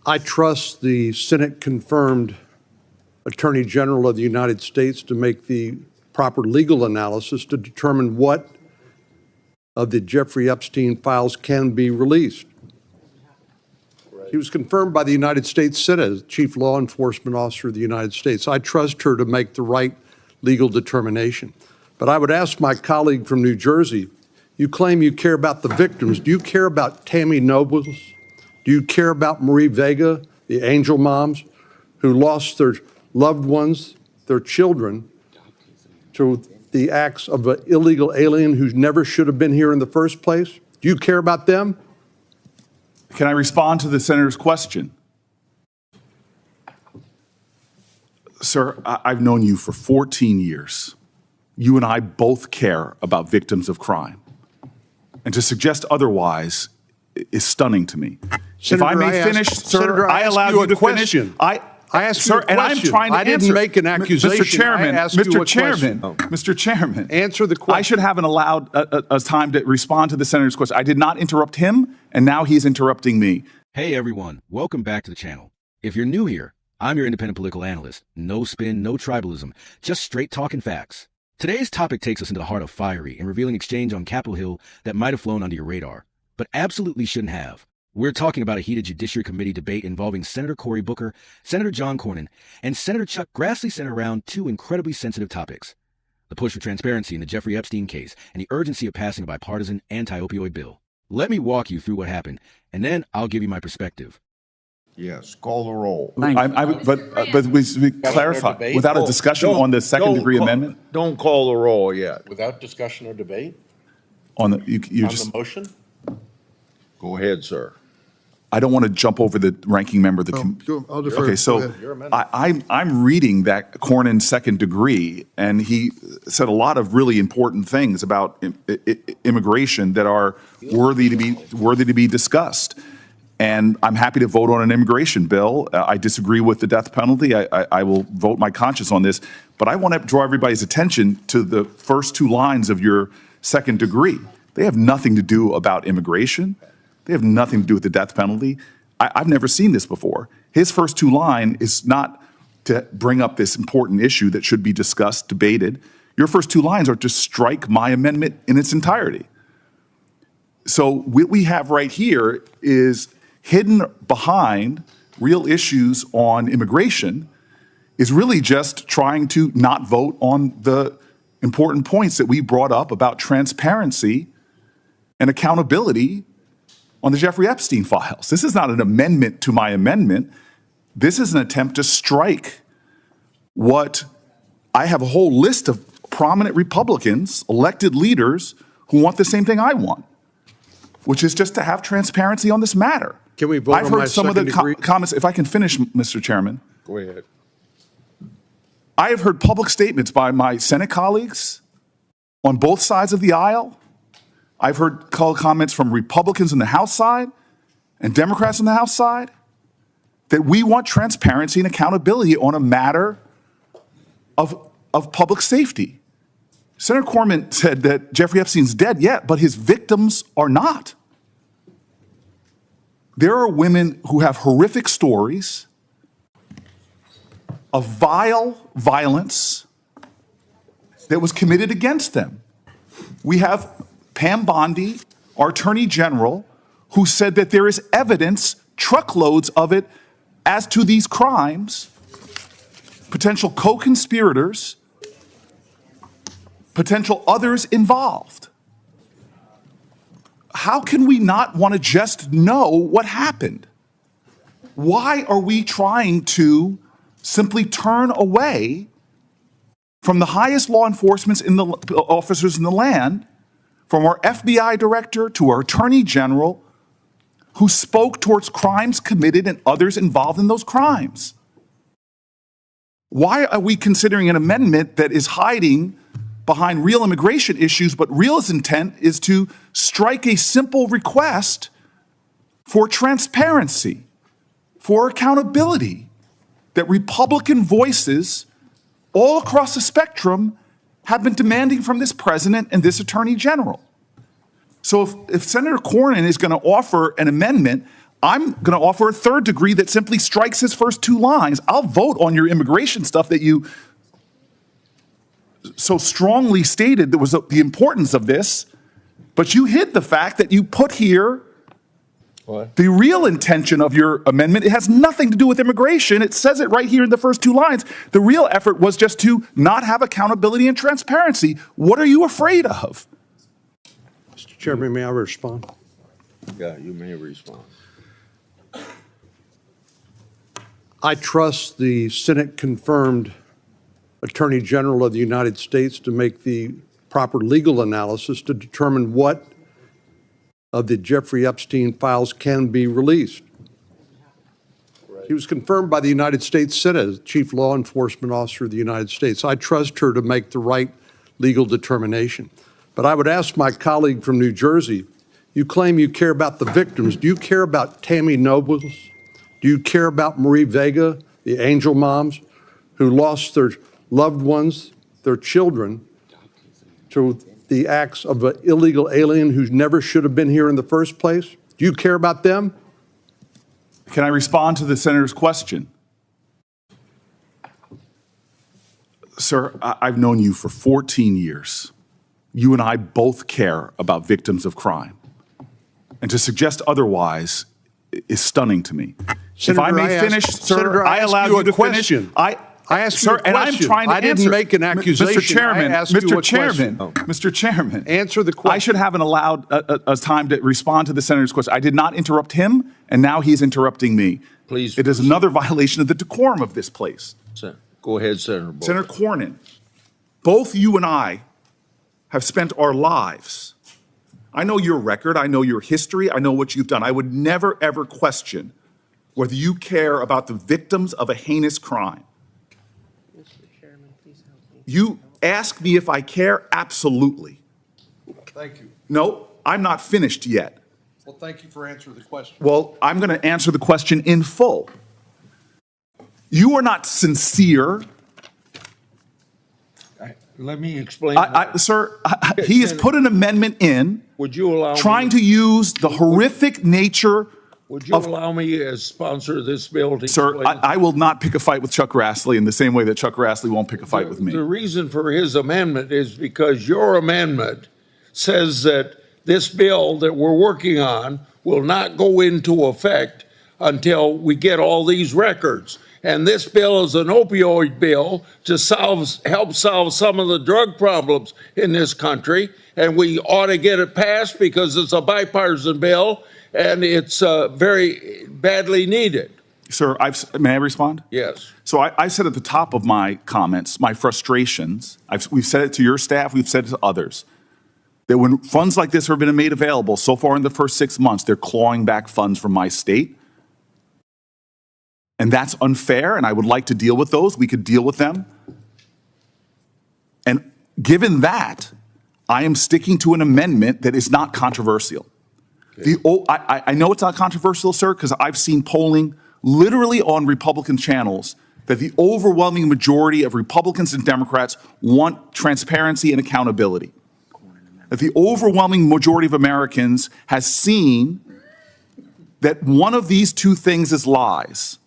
I trust the Senate-confirmed Attorney General of the United States to make the proper legal analysis to determine what of the Jeffrey Epstein files can be released. He was confirmed by the United States Senate as Chief Law Enforcement Officer of the United States. I trust her to make the right legal determination. But I would ask my colleague from New Jersey, you claim you care about the victims. Do you care about Tammy Nobles? Do you care about Marie Vega, the angel moms who lost their loved ones, their children, to the acts of an illegal alien who never should have been here in the first place? Do you care about them? Can I respond to the senator's question? Sir, I've known you for 14 years. You and I both care about victims of crime. And to suggest otherwise is stunning to me. Senator, if I may finish, sir, Senator, I allow you to finish. I asked sir, you a question. And I'm trying to I didn't answer. make an accusation. Mr. Chairman, I asked you a question. Mr. Chairman, answer the question. I should have allowed a time to respond to the senator's question. I did not interrupt him, and now he's interrupting me. Hey everyone, welcome back to the channel. If you're new here, I'm your independent political analyst. No spin, no tribalism, just straight talking facts. Today's topic takes us into the heart of fiery and revealing exchange on Capitol Hill that might have flown under your radar, but absolutely shouldn't have. We're talking about a heated Judiciary Committee debate involving Senator Cory Booker, Senator John Cornyn, and Senator Chuck Grassley centered around two incredibly sensitive topics: the push for transparency in the Jeffrey Epstein case and the urgency of passing a bipartisan anti-opioid bill. Let me walk you through what happened, and then I'll give you my perspective. Yes, call the roll. But we clarify, without a discussion on the second-degree amendment? Don't call the roll yet. Without discussion or debate? On the, you On just, the motion? Go ahead, sir. I don't want to jump over the ranking member. I'll defer. Okay, so I'm reading that Cornyn's second degree, and he said a lot of really important things about immigration that are worthy to be discussed. And I'm happy to vote on an immigration bill. I disagree with the death penalty. I will vote my conscience on this. But I want to draw everybody's attention to the first two lines of your second degree. They have nothing to do about immigration. They have nothing to do with the death penalty. I've never seen this before. His first two lines is not to bring up this important issue that should be discussed, debated. Your first two lines are to strike my amendment in its entirety. So what we have right here is hidden behind real issues on immigration is really just trying to not vote on the important points that we brought up about transparency and accountability on the Jeffrey Epstein files. This is not an amendment to my amendment. This is an attempt to strike what I have a whole list of prominent Republicans, elected leaders, who want the same thing I want, which is just to have transparency on this matter. Can we vote I've on heard my some of the second degree? comments. If I can finish, Mr. Chairman. Go ahead. I have heard public statements by my Senate colleagues on both sides of the aisle. I've heard comments from Republicans on the House side and Democrats on the House side that we want transparency and accountability on a matter of public safety. Senator Cornyn said that Jeffrey Epstein's dead yet, but his victims are not. There are women who have horrific stories of vile violence that was committed against them. We have Pam Bondi, our Attorney General, who said that there is evidence, truckloads of it, as to these crimes, potential co-conspirators, potential others involved. How can we not want to just know what happened? Why are we trying to simply turn away from the highest law enforcement officers in the land, from our FBI director to our Attorney General, who spoke towards crimes committed and others involved in those crimes? Why are we considering an amendment that is hiding behind real immigration issues, but real intent is to strike a simple request for transparency, for accountability, that Republican voices all across the spectrum have been demanding from this president and this attorney general? So if Senator Cornyn is going to offer an amendment, I'm going to offer a third degree that simply strikes his first two lines. I'll vote on your immigration stuff that you so strongly stated there was the importance of this, but you hid the fact that you put here the real intention of your amendment. It has nothing to do with immigration. It says it right here in the first two lines. The real effort was just to not have accountability and transparency. What are you afraid of? Mr. Chairman, may I respond? Yeah, you may respond. I trust the Senate-confirmed Attorney General of the United States to make the proper legal analysis to determine what of the Jeffrey Epstein files can be released. He was confirmed by the United States Senate as Chief Law Enforcement Officer of the United States. I trust her to make the right legal determination. But I would ask my colleague from New Jersey, you claim you care about the victims. Do you care about Tammy Nobles? Do you care about Marie Vega, the angel moms who lost their loved ones, their children, to the acts of an illegal alien who never should have been here in the first place? Do you care about them? Can I respond to the senator's question? Sir, I've known you for 14 years. You and I both care about victims of crime. And to suggest otherwise is stunning to me. Senator, if I may finish, sir, Senator, I allowed you to finish. I asked sir, you a question. And I'm trying to I didn't answer. make an accusation. Mr. Chairman, I asked you Mr. a Chairman, question. Mr. Chairman. Answer the question. I should have allowed a time to respond to the senator's question. I did not interrupt him, and now he's interrupting me. Please. It is another violation of the decorum of this place. Go ahead, Senator Booker. Senator Cornyn, both you and I have spent our lives. I know your record. I know your history. I know what you've done. I would never, ever question whether you care about the victims of a heinous crime. Mr. Chairman, please help me. You ask me if I care? Absolutely. Thank you. No, I'm not finished yet. Well, thank you for answering the question. Well, I'm going to answer the question in full. You are not sincere. Let me explain. Sir, he has put an amendment in Would you allow trying me, to use the horrific nature would you allow me as sponsor of this bill to Sir, explain? I will not pick a fight with Chuck Grassley in the same way that Chuck Grassley won't pick a fight with me. The reason for his amendment is because your amendment says that this bill that we're working on will not go into effect until we get all these records. And this bill is an opioid bill to help solve some of the drug problems in this country. And we ought to get it passed because it's a bipartisan bill and it's very badly needed. Sir, may I respond? Yes. So I said at the top of my comments, my frustrations, we've said it to your staff, we've said it to others, that when funds like this have been made available so far in the first 6 months, they're clawing back funds from my state. And that's unfair, and I would like to deal with those. We could deal with them. And given that, I am sticking to an amendment that is not controversial. I know it's not controversial, sir, because I've seen polling literally on Republican channels that the overwhelming majority of Republicans and Democrats want transparency and accountability. That the overwhelming majority of Americans has seen that one of these two things is lies.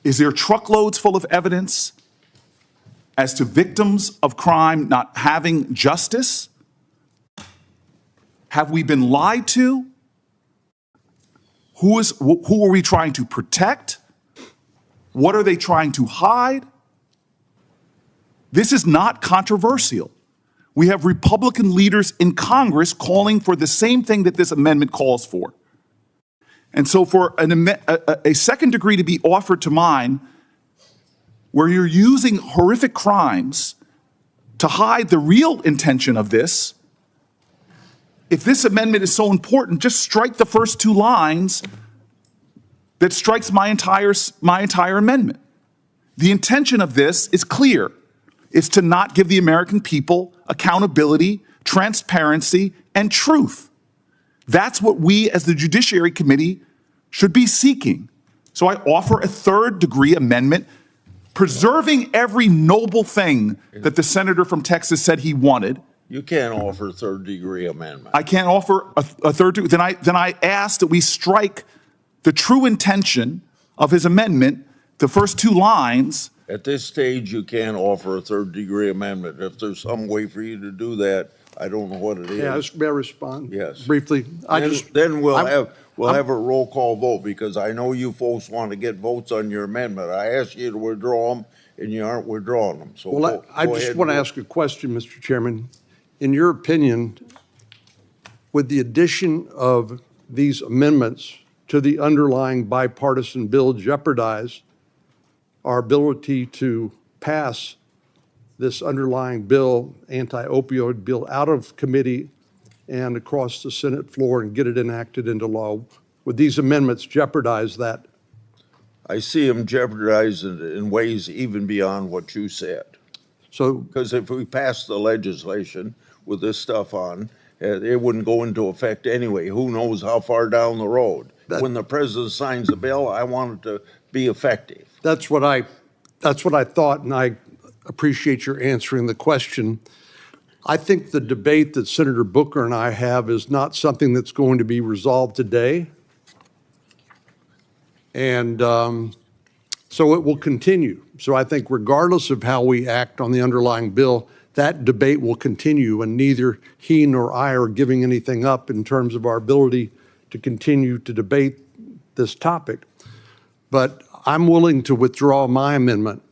Is there truckloads full of evidence as to victims of crime not having justice? Have we been lied to? Who are we trying to protect? What are they trying to hide? This is not controversial. We have Republican leaders in Congress calling for the same thing that this amendment calls for. And so for a second degree to be offered to mine, where you're using horrific crimes to hide the real intention of this, if this amendment is so important, just strike the first two lines that strikes my entire amendment. The intention of this is clear. It's to not give the American people accountability, transparency, and truth. That's what we as the Judiciary Committee should be seeking. So I offer a third degree amendment, preserving every noble thing that the senator from Texas said he wanted, You can't offer third-degree amendment. I can't offer a third degree. Then I ask that we strike the true intention of his amendment, the first two lines. At this stage, you can't offer a third-degree amendment. If there's some way for you to do that, I don't know what it is. Yeah, may I respond? Yes. Briefly? Then we'll have a roll call vote, because I know you folks want to get votes on your amendment. I asked you to withdraw them, and you aren't withdrawing them. So Well, I go just ahead want to and ask a question, Mr. Chairman. In your opinion, with the addition of these amendments to the underlying bipartisan bill jeopardize our ability to pass this underlying bill, anti-opioid bill, out of committee and across the Senate floor and get it enacted into law? Would these amendments jeopardize that? I see them jeopardized in ways even beyond what you said. So, Because if we pass the legislation with this stuff on, it wouldn't go into effect anyway. Who knows how far down the road? When the president signs the bill, I want it to be effective. that's what I thought, and I appreciate your answering the question. I think the debate that Senator Booker and I have is not something that's going to be resolved today. And so it will continue. So I think regardless of how we act on the underlying bill, that debate will continue, and neither he nor I are giving anything up in terms of our ability to continue to debate this topic. But I'm willing to withdraw my amendment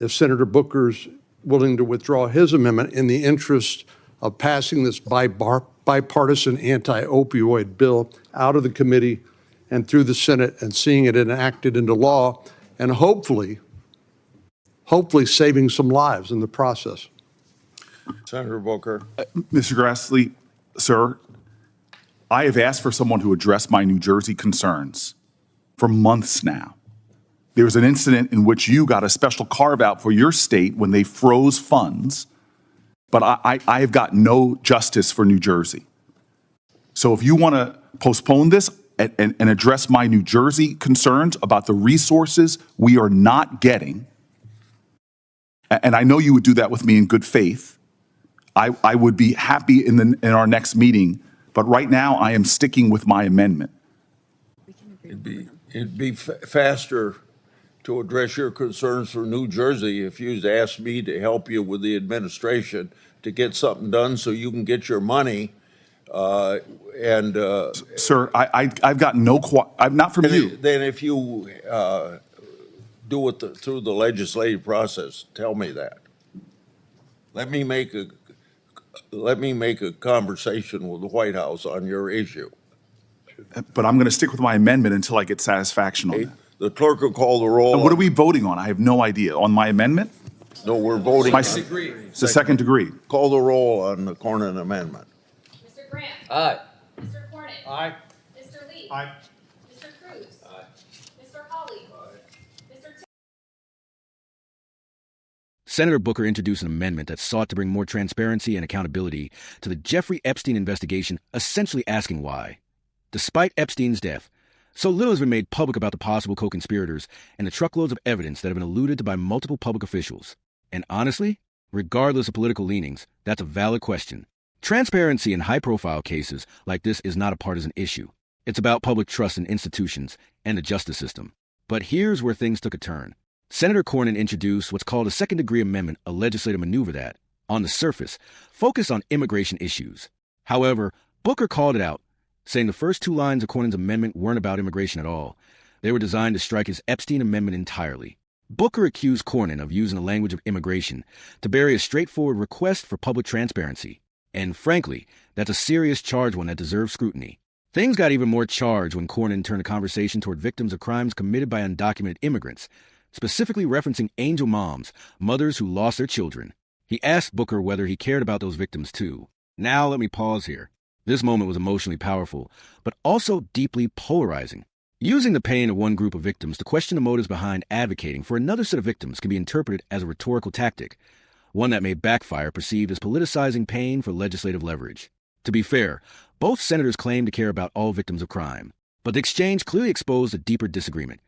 if Senator Booker's willing to withdraw his amendment in the interest of passing this bipartisan anti-opioid bill out of the committee and through the Senate and seeing it enacted into law, and hopefully saving some lives in the process. Senator Booker. Mr. Grassley, sir, I have asked for someone to address my New Jersey concerns for months now. There was an incident in which you got a special carve-out for your state when they froze funds, but I have got no justice for New Jersey. So if you want to postpone this and address my New Jersey concerns about the resources we are not getting, and I know you would do that with me in good faith, I would be happy in our next meeting, but right now I am sticking with my amendment. It'd be faster to address your concerns for New Jersey if you'd asked me to help you with the administration to get something done so you can get your money. Sir, I've got no, not from you. Then if you do it through the legislative process, tell me that. Let me make a conversation with the White House on your issue. But I'm going to stick with my amendment until I get satisfaction on that. The clerk will call the roll. And what are we voting on? I have no idea. On my amendment? No, we're voting. It's the second degree. Call the roll on the Cornyn amendment. Mr. Grant. Aye. Mr. Cornyn. Aye. Mr. Lee. Aye. Mr. Cruz. Aye. Mr. Hawley. Aye. Mr. Senator Booker introduced an amendment that sought to bring more transparency and accountability to the Jeffrey Epstein investigation, essentially asking why. Despite Epstein's death, so little has been made public about the possible co-conspirators and the truckloads of evidence that have been alluded to by multiple public officials. And honestly, regardless of political leanings, that's a valid question. Transparency in high-profile cases like this is not a partisan issue. It's about public trust in institutions and the justice system. But here's where things took a turn. Senator Cornyn introduced what's called a second-degree amendment, a legislative maneuver that, on the surface, focused on immigration issues. However, Booker called it out, saying the first two lines of Cornyn's amendment weren't about immigration at all. They were designed to strike his Epstein amendment entirely. Booker accused Cornyn of using the language of immigration to bury a straightforward request for public transparency. And frankly, that's a serious charge, one that deserves scrutiny. Things got even more charged when Cornyn turned the conversation toward victims of crimes committed by undocumented immigrants, specifically referencing angel moms, mothers who lost their children. He asked Booker whether he cared about those victims too. Now let me pause here. This moment was emotionally powerful, but also deeply polarizing. Using the pain of one group of victims to question the motives behind advocating for another set of victims can be interpreted as a rhetorical tactic, one that may backfire perceived as politicizing pain for legislative leverage. To be fair, both senators claim to care about all victims of crime, but the exchange clearly exposed a deeper disagreement.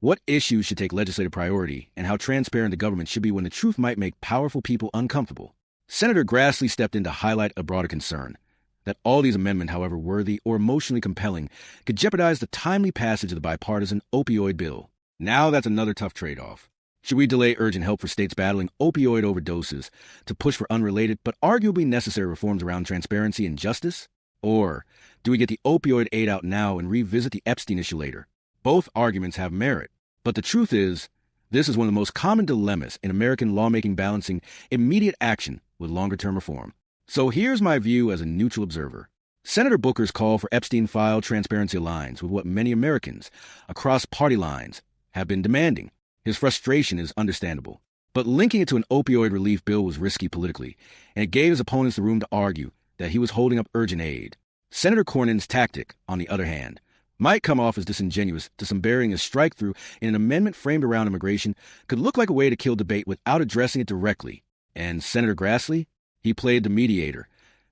What issues should take legislative priority, and how transparent the government should be when the truth might make powerful people uncomfortable? Senator Grassley stepped in to highlight a broader concern that all these amendments, however worthy or emotionally compelling, could jeopardize the timely passage of the bipartisan opioid bill. Now that's another tough trade-off. Should we delay urgent help for states battling opioid overdoses to push for unrelated but arguably necessary reforms around transparency and justice? Or do we get the opioid aid out now and revisit the Epstein issue later? Both arguments have merit. But the truth is, this is one of the most common dilemmas in American lawmaking, balancing immediate action with longer-term reform. So here's my view as a neutral observer. Senator Booker's call for Epstein file transparency aligns with what many Americans across party lines have been demanding. His frustration is understandable. But linking it to an opioid relief bill was risky politically, and it gave his opponents the room to argue that he was holding up urgent aid. Senator Cornyn's tactic, on the other hand, might come off as disingenuous to some, burying a strike-through in an amendment framed around immigration could look like a way to kill debate without addressing it directly. And Senator Grassley? He played the mediator,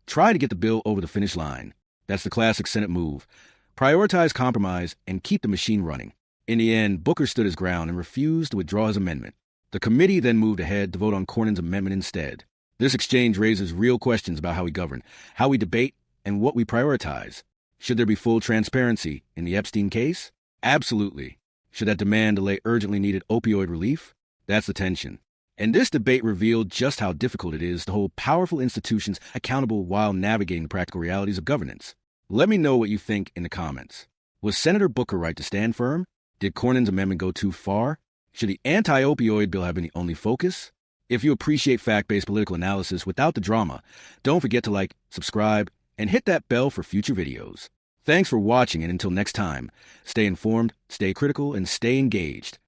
tried to get the bill over the finish line. That's the classic Senate move. Prioritize compromise and keep the machine running. In the end, Booker stood his ground and refused to withdraw his amendment. The committee then moved ahead to vote on Cornyn's amendment instead. This exchange raises real questions about how we govern, how we debate, and what we prioritize. Should there be full transparency in the Epstein case? Absolutely. Should that demand delay urgently needed opioid relief? That's the tension. And this debate revealed just how difficult it is to hold powerful institutions accountable while navigating the practical realities of governance. Let me know what you think in the comments. Was Senator Booker right to stand firm? Did Cornyn's amendment go too far? Should the anti-opioid bill have been the only focus? If you appreciate fact-based political analysis without the drama, don't forget to like, subscribe, and hit that bell for future videos. Thanks for watching, and until next time, stay informed, stay critical, and stay engaged.